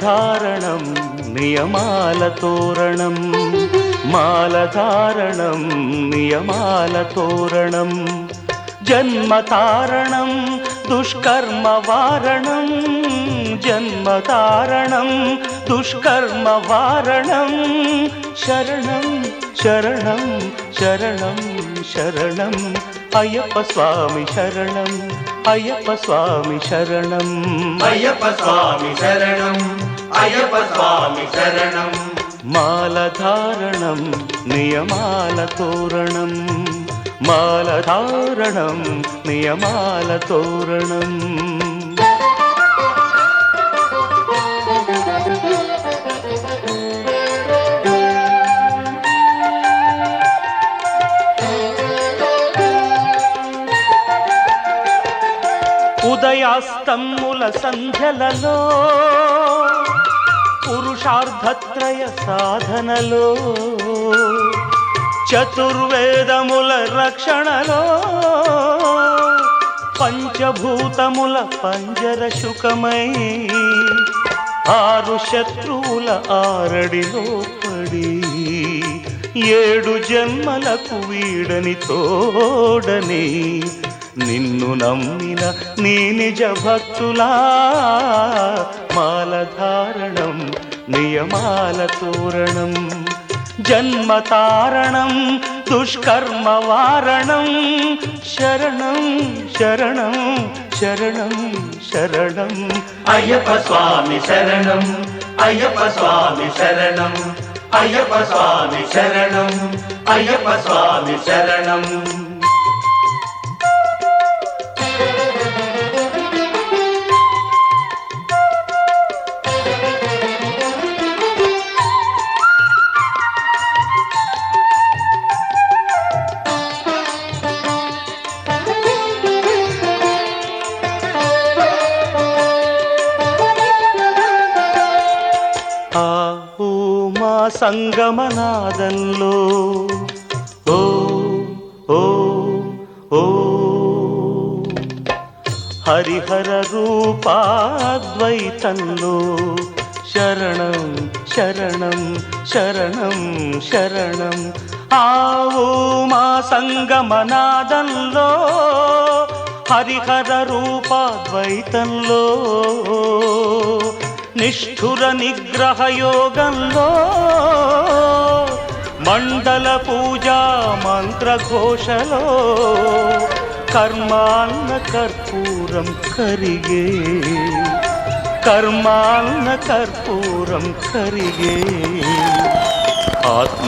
మాలధారణం నియమాల తోరణం, మాలధారణం నియమాల తోరణం, జన్మతారణం దుష్కర్మ వారణం, జన్మతారణం దుష్కర్మ వారణం, శరణం శరణం శరణం శరణం అయ్యప్ప స్వామి శరణం, అయ్యప్ప స్వామి శరణం, అయ్యప్ప స్వామి శరణం, అయ్యప్ప స్వామి శరణం. మాలధారణం నియమాల తోరణం, మాలధారణం నియమాల తోరణం. ఉదయాస్తమ్ముల సంధ్యలలో పురుషార్థత్రయ సాధనలో, చతుర్వేదముల రక్షణలో, పంచభూతముల పంజర శుకమై, ఆరు శత్రువుల ఆరడిలో పడి, ఏడు జన్మలకు వీడని తోడని, నిన్ను నమ్మిన నీ నిజ భక్తులా, మాలధారణం నియమాల తోరణం, జన్మతారణం దుష్కర్మ వారణం, శరణం శరణం శరణం శరణం అయ్యప్ప స్వామి శరణం, అయ్యప్ప స్వామి శరణం, అయ్యప్ప స్వామి శరణం, అయ్యప్ప స్వామి శరణం. మా సంగమనాదంలో ఓ ఓ ఓ హరిహర రూపాద్వైతంలో, శరణం శరణం శరణం శరణం. ఆవు మా సంగమనాదంలో హరిహర రూపాద్వైతంలో, నిష్ఠుర నిగ్రహ యోగంలో, మండల పూజా మంత్రఘోషలో, కర్మాన్న కర్పూరం కరిగే, కర్మాన్న కర్పూరం కరిగే, ఆత్మ